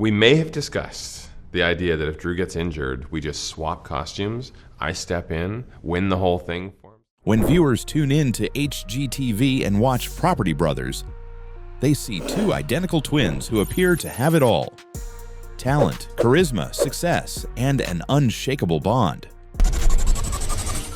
We may have discussed the idea that if Drew gets injured, we just swap costumes, I step in, win the whole thing for him. When viewers tune in to HGTV and watch Property Brothers, they see two identical twins who appear to have it all: talent, charisma, success, and an unshakable bond.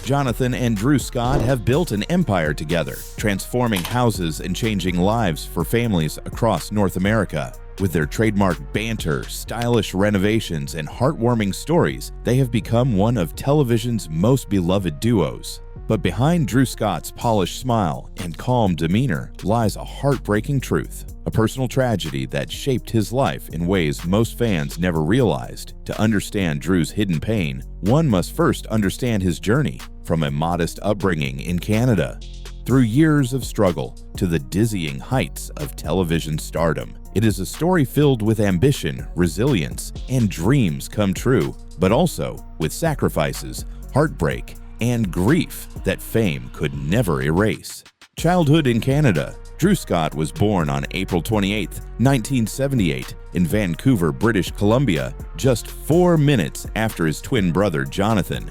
Jonathan and Drew Scott have built an empire together, transforming houses and changing lives for families across North America. With their trademark banter, stylish renovations, and heartwarming stories, they have become one of television's most beloved duos. But behind Drew Scott's polished smile and calm demeanor lies a heartbreaking truth, a personal tragedy that shaped his life in ways most fans never realized. To understand Drew's hidden pain, one must first understand his journey, from a modest upbringing in Canada, through years of struggle, to the dizzying heights of television stardom. It is a story filled with ambition, resilience, and dreams come true, but also with sacrifices, heartbreak, and grief that fame could never erase. Childhood in Canada. Drew Scott was born on April 28, 1978, in Vancouver, British Columbia, just 4 minutes after his twin brother Jonathan.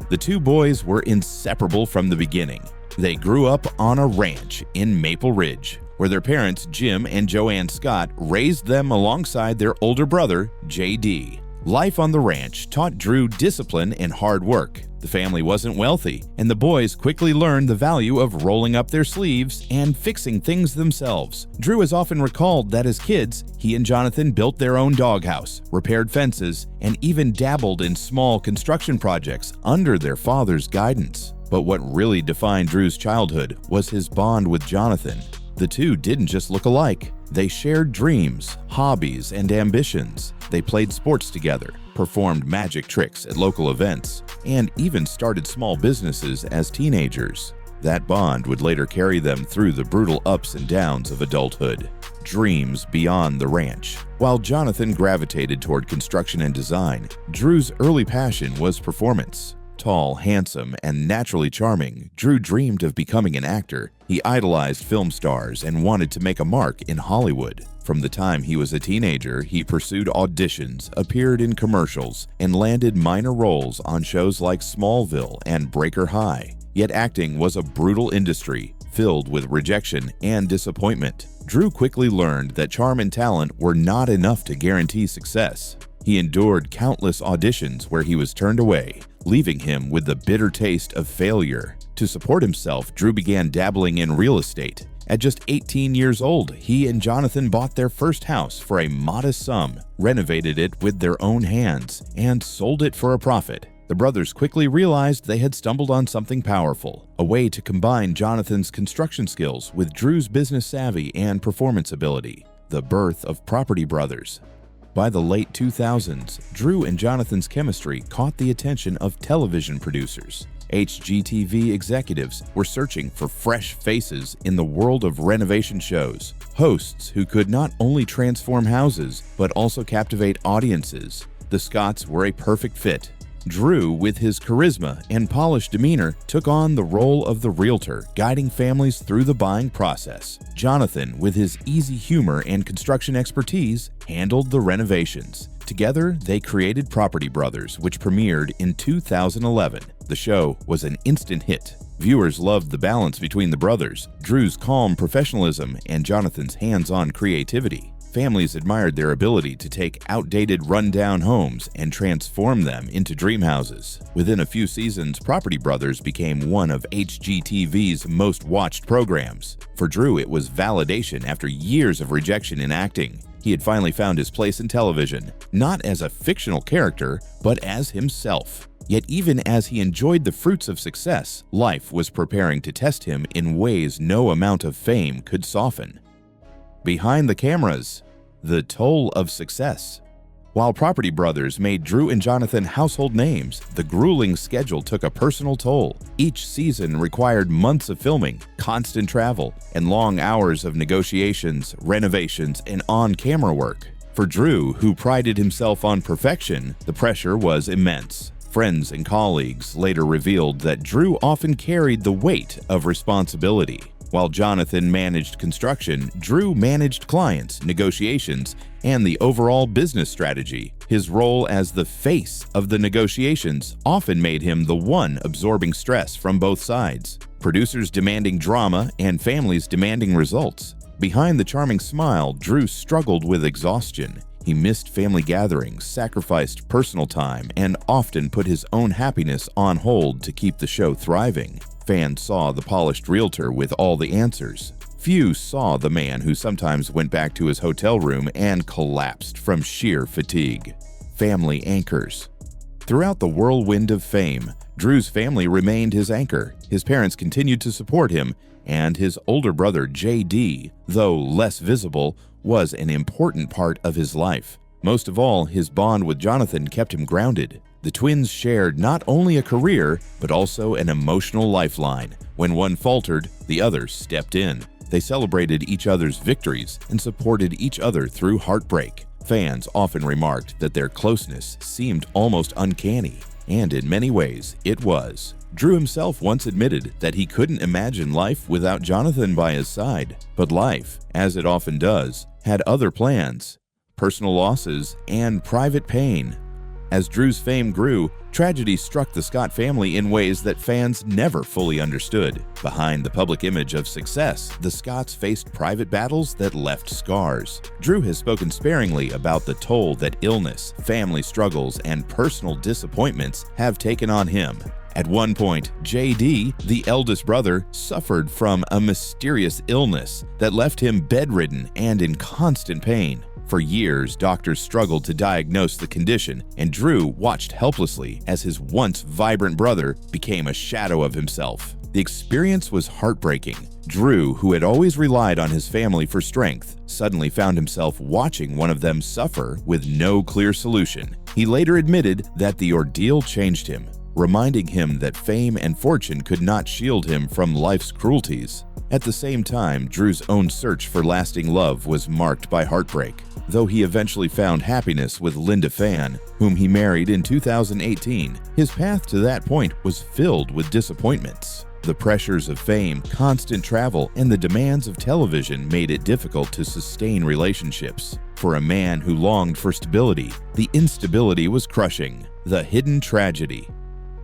The two boys were inseparable from the beginning. They grew up on a ranch in Maple Ridge, where their parents, Jim and Joanne Scott, raised them alongside their older brother, JD. Life on the ranch taught Drew discipline and hard work. The family wasn't wealthy, and the boys quickly learned the value of rolling up their sleeves and fixing things themselves. Drew has often recalled that as kids, he and Jonathan built their own doghouse, repaired fences, and even dabbled in small construction projects under their father's guidance. But what really defined Drew's childhood was his bond with Jonathan. The two didn't just look alike. They shared dreams, hobbies, and ambitions. They played sports together, performed magic tricks at local events, and even started small businesses as teenagers. That bond would later carry them through the brutal ups and downs of adulthood. Dreams beyond the ranch. While Jonathan gravitated toward construction and design, Drew's early passion was performance. Tall, handsome, and naturally charming, Drew dreamed of becoming an actor. He idolized film stars and wanted to make a mark in Hollywood. From the time he was a teenager, he pursued auditions, appeared in commercials, and landed minor roles on shows like Smallville and Breaker High. Yet acting was a brutal industry, filled with rejection and disappointment. Drew quickly learned that charm and talent were not enough to guarantee success. He endured countless auditions where he was turned away, leaving him with the bitter taste of failure. To support himself, Drew began dabbling in real estate. At just 18 years old, he and Jonathan bought their first house for a modest sum, renovated it with their own hands, and sold it for a profit. The brothers quickly realized they had stumbled on something powerful, a way to combine Jonathan's construction skills with Drew's business savvy and performance ability. The birth of Property Brothers. By the late 2000s, Drew and Jonathan's chemistry caught the attention of television producers. HGTV executives were searching for fresh faces in the world of renovation shows, hosts who could not only transform houses, but also captivate audiences. The Scotts were a perfect fit. Drew, with his charisma and polished demeanor, took on the role of the realtor, guiding families through the buying process. Jonathan, with his easy humor and construction expertise, handled the renovations. Together, they created Property Brothers, which premiered in 2011. The show was an instant hit. Viewers loved the balance between the brothers, Drew's calm professionalism and Jonathan's hands-on creativity. Families admired their ability to take outdated, run-down homes and transform them into dream houses. Within a few seasons, Property Brothers became one of HGTV's most watched programs. For Drew, it was validation after years of rejection in acting. He had finally found his place in television, not as a fictional character, but as himself. Yet even as he enjoyed the fruits of success, life was preparing to test him in ways no amount of fame could soften. Behind the cameras, the toll of success. While Property Brothers made Drew and Jonathan household names, the grueling schedule took a personal toll. Each season required months of filming, constant travel, and long hours of negotiations, renovations, and on-camera work. For Drew, who prided himself on perfection, the pressure was immense. Friends and colleagues later revealed that Drew often carried the weight of responsibility. While Jonathan managed construction, Drew managed clients, negotiations, and the overall business strategy. His role as the face of the negotiations often made him the one absorbing stress from both sides, producers demanding drama and families demanding results. Behind the charming smile, Drew struggled with exhaustion. He missed family gatherings, sacrificed personal time, and often put his own happiness on hold to keep the show thriving. Fans saw the polished realtor with all the answers. Few saw the man who sometimes went back to his hotel room and collapsed from sheer fatigue. Family anchors. Throughout the whirlwind of fame, Drew's family remained his anchor. His parents continued to support him, and his older brother, J.D., though less visible, was an important part of his life. Most of all, his bond with Jonathan kept him grounded. The twins shared not only a career, but also an emotional lifeline. When one faltered, the other stepped in. They celebrated each other's victories and supported each other through heartbreak. Fans often remarked that their closeness seemed almost uncanny, and in many ways, it was. Drew himself once admitted that he couldn't imagine life without Jonathan by his side. But life, as it often does, had other plans, personal losses, and private pain. As Drew's fame grew, tragedy struck the Scott family in ways that fans never fully understood. Behind the public image of success, the Scotts faced private battles that left scars. Drew has spoken sparingly about the toll that illness, family struggles, and personal disappointments have taken on him. At one point, J.D., the eldest brother, suffered from a mysterious illness that left him bedridden and in constant pain. For years, doctors struggled to diagnose the condition, and Drew watched helplessly as his once vibrant brother became a shadow of himself. The experience was heartbreaking. Drew, who had always relied on his family for strength, suddenly found himself watching one of them suffer with no clear solution. He later admitted that the ordeal changed him, reminding him that fame and fortune could not shield him from life's cruelties. At the same time, Drew's own search for lasting love was marked by heartbreak. Though he eventually found happiness with Linda Phan, whom he married in 2018, his path to that point was filled with disappointments. The pressures of fame, constant travel, and the demands of television made it difficult to sustain relationships. For a man who longed for stability, the instability was crushing. The hidden tragedy.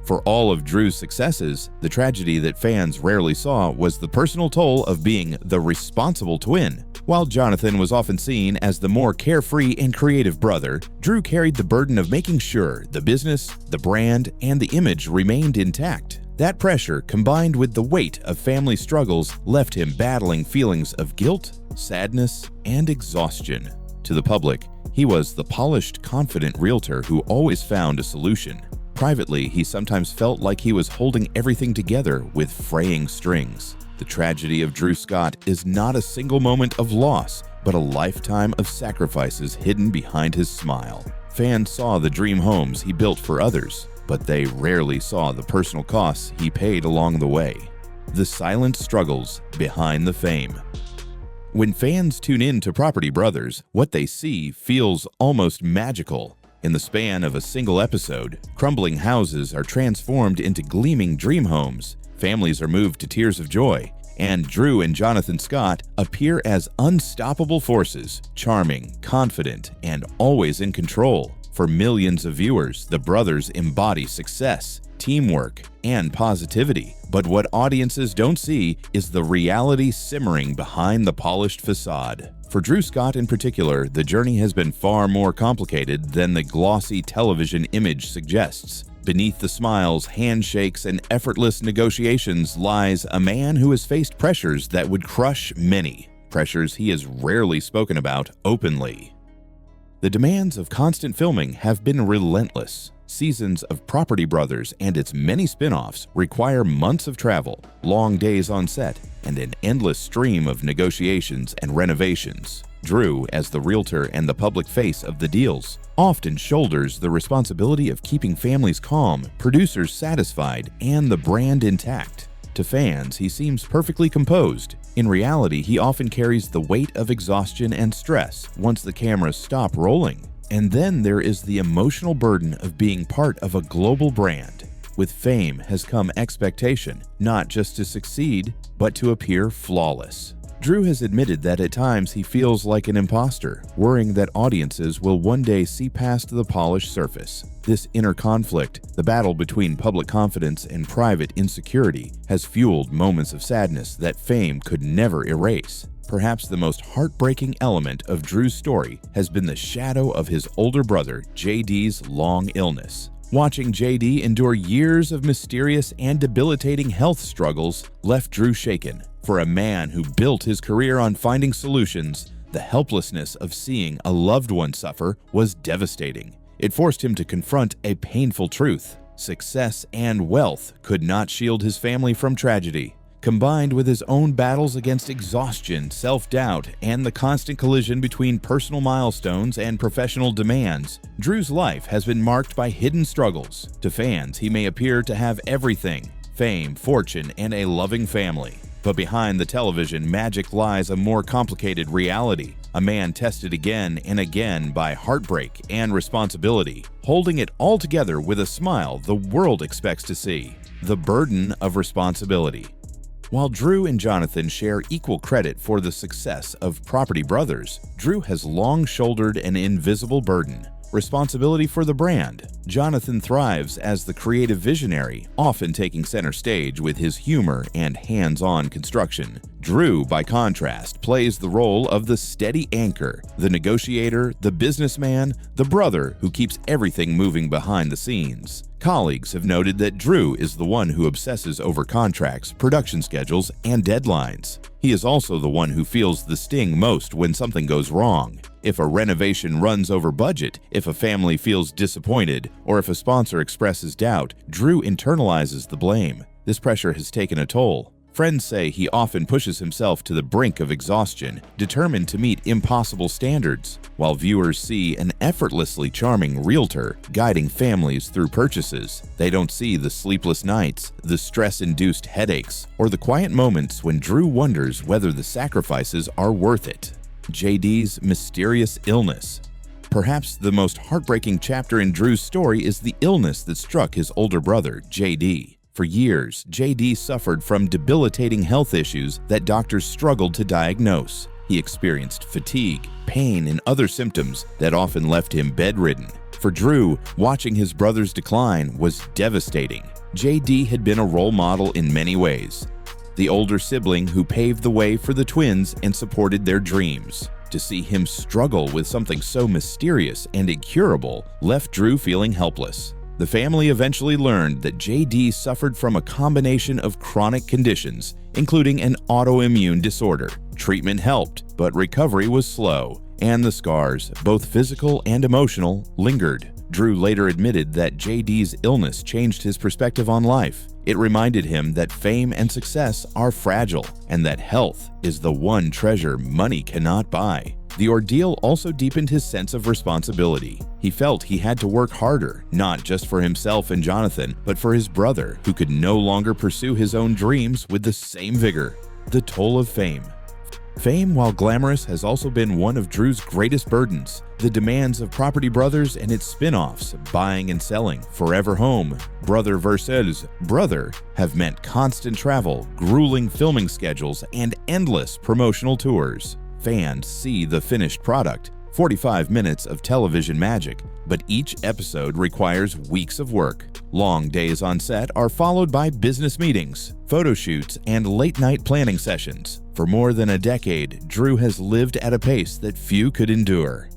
For all of Drew's successes, the tragedy that fans rarely saw was the personal toll of being the responsible twin. While Jonathan was often seen as the more carefree and creative brother, Drew carried the burden of making sure the business, the brand, and the image remained intact. That pressure, combined with the weight of family struggles, left him battling feelings of guilt, sadness, and exhaustion. To the public, he was the polished, confident realtor who always found a solution. Privately, he sometimes felt like he was holding everything together with fraying strings. The tragedy of Drew Scott is not a single moment of loss, but a lifetime of sacrifices hidden behind his smile. Fans saw the dream homes he built for others, but they rarely saw the personal costs he paid along the way. The silent struggles behind the fame. When fans tune in to Property Brothers, what they see feels almost magical. In the span of a single episode, crumbling houses are transformed into gleaming dream homes, families are moved to tears of joy, and Drew and Jonathan Scott appear as unstoppable forces, charming, confident, and always in control. For millions of viewers, the brothers embody success, teamwork, and positivity. But what audiences don't see is the reality simmering behind the polished facade. For Drew Scott in particular, the journey has been far more complicated than the glossy television image suggests. Beneath the smiles, handshakes, and effortless negotiations lies a man who has faced pressures that would crush many, pressures he has rarely spoken about openly. The demands of constant filming have been relentless. Seasons of Property Brothers and its many spin-offs require months of travel, long days on set, and an endless stream of negotiations and renovations. Drew, as the realtor and the public face of the deals, often shoulders the responsibility of keeping families calm, producers satisfied, and the brand intact. To fans, he seems perfectly composed. In reality, he often carries the weight of exhaustion and stress once the cameras stop rolling. And then there is the emotional burden of being part of a global brand. With fame has come expectation, not just to succeed, but to appear flawless. Drew has admitted that at times he feels like an imposter, worrying that audiences will one day see past the polished surface. This inner conflict, the battle between public confidence and private insecurity, has fueled moments of sadness that fame could never erase. Perhaps the most heartbreaking element of Drew's story has been the shadow of his older brother, JD's long illness. Watching JD endure years of mysterious and debilitating health struggles left Drew shaken. For a man who built his career on finding solutions, the helplessness of seeing a loved one suffer was devastating. It forced him to confront a painful truth. Success and wealth could not shield his family from tragedy. Combined with his own battles against exhaustion, self-doubt, and the constant collision between personal milestones and professional demands, Drew's life has been marked by hidden struggles. To fans, he may appear to have everything: fame, fortune, and a loving family. But behind the television magic lies a more complicated reality. A man tested again and again by heartbreak and responsibility, holding it all together with a smile the world expects to see. The burden of responsibility. While Drew and Jonathan share equal credit for the success of Property Brothers, Drew has long shouldered an invisible burden: responsibility for the brand. Jonathan thrives as the creative visionary, often taking center stage with his humor and hands-on construction. Drew, by contrast, plays the role of the steady anchor, the negotiator, the businessman, the brother who keeps everything moving behind the scenes. Colleagues have noted that Drew is the one who obsesses over contracts, production schedules, and deadlines. He is also the one who feels the sting most when something goes wrong. If a renovation runs over budget, if a family feels disappointed, or if a sponsor expresses doubt, Drew internalizes the blame. This pressure has taken a toll. Friends say he often pushes himself to the brink of exhaustion, determined to meet impossible standards, while viewers see an effortlessly charming realtor guiding families through purchases. They don't see the sleepless nights, the stress-induced headaches, or the quiet moments when Drew wonders whether the sacrifices are worth it. JD's mysterious illness. Perhaps the most heartbreaking chapter in Drew's story is the illness that struck his older brother, JD. For years, JD suffered from debilitating health issues that doctors struggled to diagnose. He experienced fatigue, pain, and other symptoms that often left him bedridden. For Drew, watching his brother's decline was devastating. JD had been a role model in many ways. The older sibling who paved the way for the twins and supported their dreams. To see him struggle with something so mysterious and incurable left Drew feeling helpless. The family eventually learned that JD suffered from a combination of chronic conditions, including an autoimmune disorder. Treatment helped, but recovery was slow, and the scars, both physical and emotional, lingered. Drew later admitted that JD's illness changed his perspective on life. It reminded him that fame and success are fragile, and that health is the one treasure money cannot buy. The ordeal also deepened his sense of responsibility. He felt he had to work harder, not just for himself and Jonathan, but for his brother, who could no longer pursue his own dreams with the same vigor. The toll of fame. Fame, while glamorous, has also been one of Drew's greatest burdens. The demands of Property Brothers and its spin-offs, Buying and Selling, Forever Home, Brother vs. Brother, have meant constant travel, grueling filming schedules, and endless promotional tours. Fans see the finished product, 45 minutes of television magic, but each episode requires weeks of work. Long days on set are followed by business meetings, photo shoots, and late-night planning sessions. For more than a decade, Drew has lived at a pace that few could endure.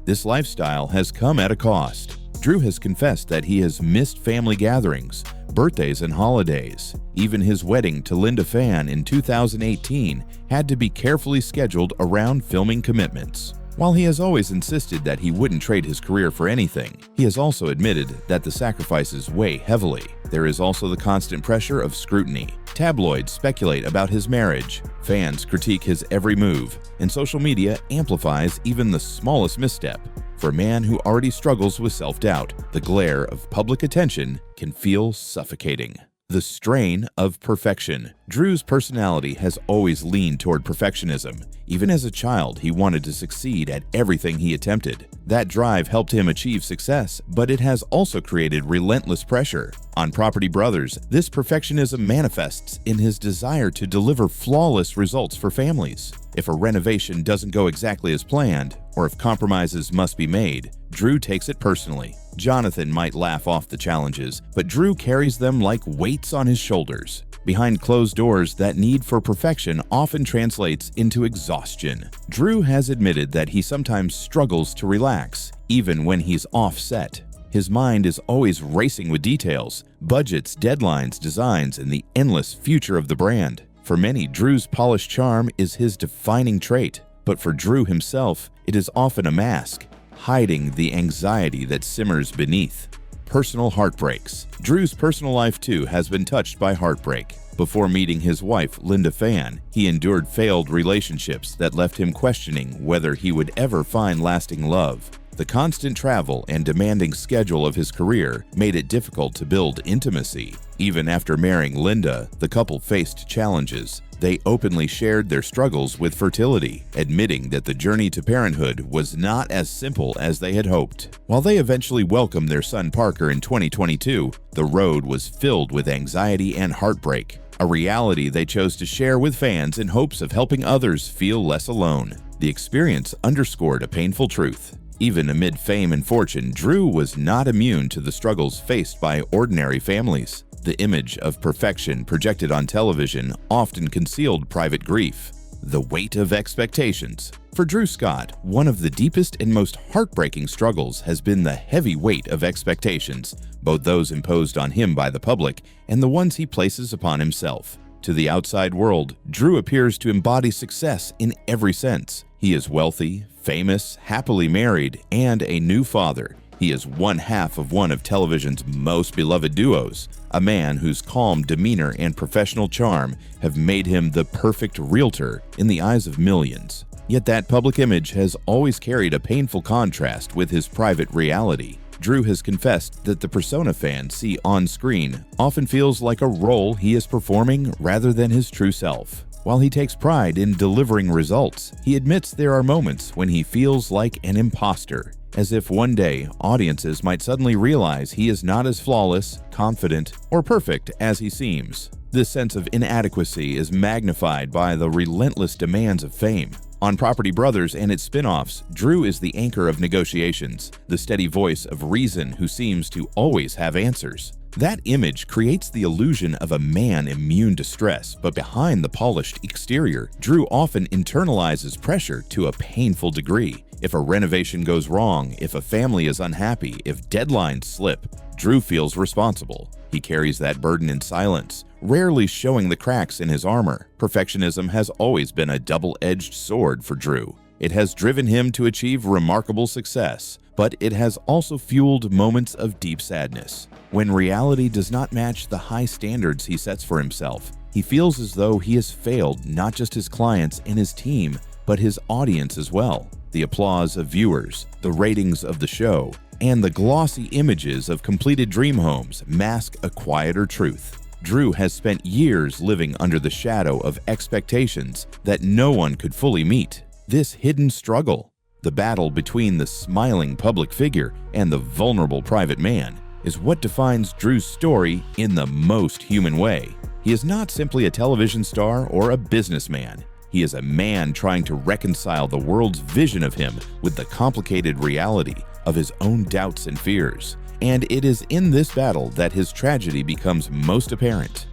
This lifestyle has come at a cost. Drew has confessed that he has missed family gatherings, birthdays and holidays. Even his wedding to Linda Phan in 2018 had to be carefully scheduled around filming commitments. While he has always insisted that he wouldn't trade his career for anything, he has also admitted that the sacrifices weigh heavily. There is also the constant pressure of scrutiny. Tabloids speculate about his marriage, fans critique his every move, and social media amplifies even the smallest misstep. For a man who already struggles with self-doubt, the glare of public attention can feel suffocating. The strain of perfection. Drew's personality has always leaned toward perfectionism. Even as a child, he wanted to succeed at everything he attempted. That drive helped him achieve success, but it has also created relentless pressure. On Property Brothers, this perfectionism manifests in his desire to deliver flawless results for families. If a renovation doesn't go exactly as planned, or if compromises must be made, Drew takes it personally. Jonathan might laugh off the challenges, but Drew carries them like weights on his shoulders. Behind closed doors, that need for perfection often translates into exhaustion. Drew has admitted that he sometimes struggles to relax, even when he's off-set. His mind is always racing with details, budgets, deadlines, designs, and the endless future of the brand. For many, Drew's polished charm is his defining trait, but for Drew himself, it is often a mask, hiding the anxiety that simmers beneath. Personal heartbreaks. Drew's personal life, too, has been touched by heartbreak. Before meeting his wife, Linda Phan, he endured failed relationships that left him questioning whether he would ever find lasting love. The constant travel and demanding schedule of his career made it difficult to build intimacy. Even after marrying Linda, the couple faced challenges. They openly shared their struggles with fertility, admitting that the journey to parenthood was not as simple as they had hoped. While they eventually welcomed their son Parker in 2022, the road was filled with anxiety and heartbreak, a reality they chose to share with fans in hopes of helping others feel less alone. The experience underscored a painful truth. Even amid fame and fortune, Drew was not immune to the struggles faced by ordinary families. The image of perfection projected on television often concealed private grief. The weight of expectations. For Drew Scott, one of the deepest and most heartbreaking struggles has been the heavy weight of expectations, both those imposed on him by the public and the ones he places upon himself. To the outside world, Drew appears to embody success in every sense. He is wealthy, famous, happily married, and a new father. He is one half of one of television's most beloved duos, a man whose calm demeanor and professional charm have made him the perfect realtor in the eyes of millions. Yet that public image has always carried a painful contrast with his private reality. Drew has confessed that the persona fans see on screen often feels like a role he is performing rather than his true self. While he takes pride in delivering results, he admits there are moments when he feels like an imposter, as if one day audiences might suddenly realize he is not as flawless, confident, or perfect as he seems. This sense of inadequacy is magnified by the relentless demands of fame. On Property Brothers and its spin-offs, Drew is the anchor of negotiations, the steady voice of reason who seems to always have answers. That image creates the illusion of a man immune to stress, but behind the polished exterior, Drew often internalizes pressure to a painful degree. If a renovation goes wrong, if a family is unhappy, if deadlines slip, Drew feels responsible. He carries that burden in silence, rarely showing the cracks in his armor. Perfectionism has always been a double-edged sword for Drew. It has driven him to achieve remarkable success, but it has also fueled moments of deep sadness. When reality does not match the high standards he sets for himself, he feels as though he has failed not just his clients and his team, but his audience as well. The applause of viewers, the ratings of the show, and the glossy images of completed dream homes mask a quieter truth. Drew has spent years living under the shadow of expectations that no one could fully meet. This hidden struggle, the battle between the smiling public figure and the vulnerable private man, is what defines Drew's story in the most human way. He is not simply a television star or a businessman. He is a man trying to reconcile the world's vision of him with the complicated reality of his own doubts and fears. And it is in this battle that his tragedy becomes most apparent.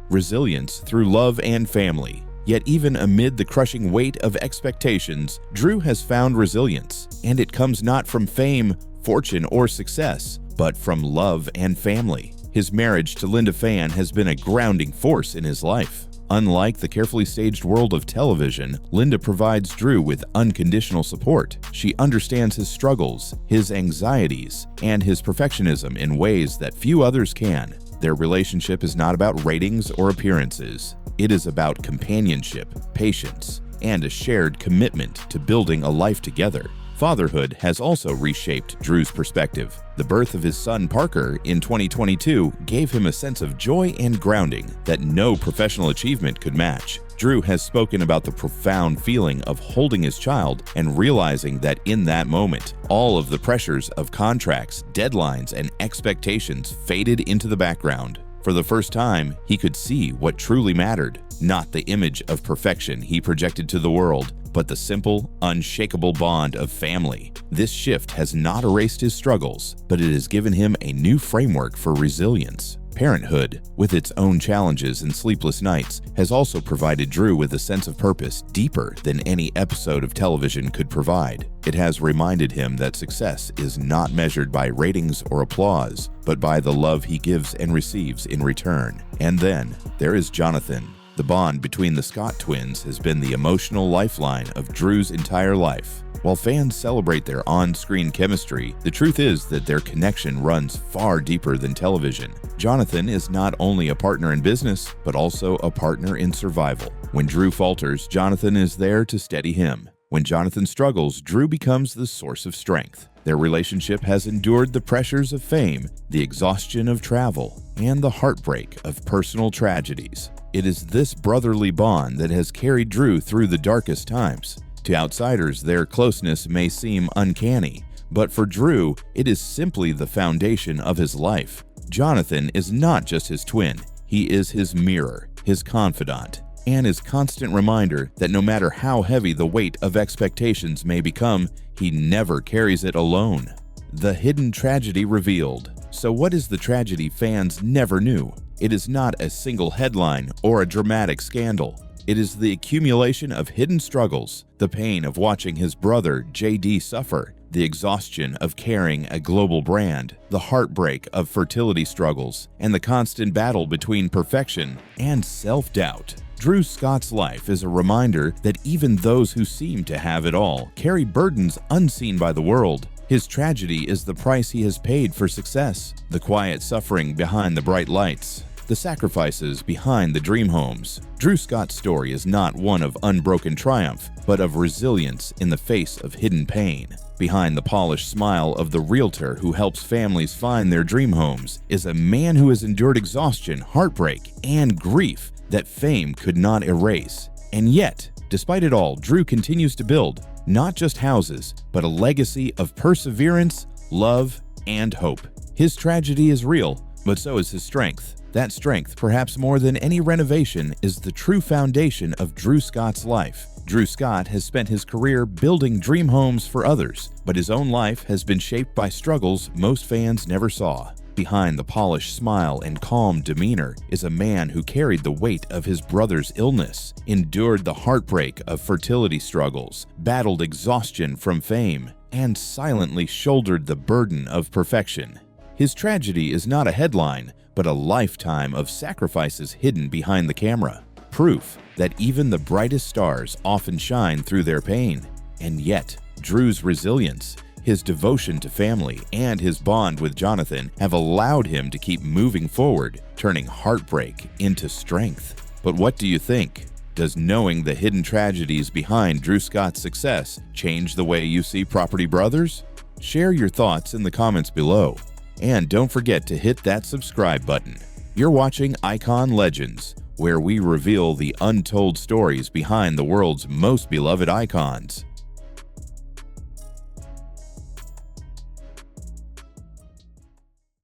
Resilience through love and family. Yet even amid the crushing weight of expectations, Drew has found resilience, and it comes not from fame, fortune, or success, but from love and family. His marriage to Linda Phan has been a grounding force in his life. Unlike the carefully staged world of television, Linda provides Drew with unconditional support. She understands his struggles, his anxieties, and his perfectionism in ways that few others can. Their relationship is not about ratings or appearances. It is about companionship, patience, and a shared commitment to building a life together. Fatherhood has also reshaped Drew's perspective. The birth of his son Parker in 2022 gave him a sense of joy and grounding that no professional achievement could match. Drew has spoken about the profound feeling of holding his child and realizing that in that moment, all of the pressures of contracts, deadlines, and expectations faded into the background. For the first time, he could see what truly mattered, not the image of perfection he projected to the world, but the simple, unshakable bond of family. This shift has not erased his struggles, but it has given him a new framework for resilience. Parenthood, with its own challenges and sleepless nights, has also provided Drew with a sense of purpose deeper than any episode of television could provide. It has reminded him that success is not measured by ratings or applause, but by the love he gives and receives in return. And then, there is Jonathan. The bond between the Scott twins has been the emotional lifeline of Drew's entire life. While fans celebrate their on-screen chemistry, the truth is that their connection runs far deeper than television. Jonathan is not only a partner in business, but also a partner in survival. When Drew falters, Jonathan is there to steady him. When Jonathan struggles, Drew becomes the source of strength. Their relationship has endured the pressures of fame, the exhaustion of travel, and the heartbreak of personal tragedies. It is this brotherly bond that has carried Drew through the darkest times. To outsiders, their closeness may seem uncanny, but for Drew, it is simply the foundation of his life. Jonathan is not just his twin, he is his mirror, his confidant, and his constant reminder that no matter how heavy the weight of expectations may become, he never carries it alone. The hidden tragedy revealed. So what is the tragedy fans never knew? It is not a single headline or a dramatic scandal. It is the accumulation of hidden struggles, the pain of watching his brother JD suffer, the exhaustion of carrying a global brand, the heartbreak of fertility struggles, and the constant battle between perfection and self-doubt. Drew Scott's life is a reminder that even those who seem to have it all carry burdens unseen by the world. His tragedy is the price he has paid for success, the quiet suffering behind the bright lights, the sacrifices behind the dream homes. Drew Scott's story is not one of unbroken triumph, but of resilience in the face of hidden pain. Behind the polished smile of the realtor who helps families find their dream homes is a man who has endured exhaustion, heartbreak, and grief that fame could not erase. And yet, despite it all, Drew continues to build not just houses, but a legacy of perseverance, love, and hope. His tragedy is real, but so is his strength. That strength, perhaps more than any renovation, is the true foundation of Drew Scott's life. Drew Scott has spent his career building dream homes for others, but his own life has been shaped by struggles most fans never saw. Behind the polished smile and calm demeanor is a man who carried the weight of his brother's illness, endured the heartbreak of fertility struggles, battled exhaustion from fame, and silently shouldered the burden of perfection. His tragedy is not a headline, but a lifetime of sacrifices hidden behind the camera. Proof that even the brightest stars often shine through their pain. And yet, Drew's resilience, his devotion to family, and his bond with Jonathan have allowed him to keep moving forward, turning heartbreak into strength. But what do you think? Does knowing the hidden tragedies behind Drew Scott's success change the way you see Property Brothers? Share your thoughts in the comments below. And don't forget to hit that subscribe button. You're watching Icon Legends, where we reveal the untold stories behind the world's most beloved icons.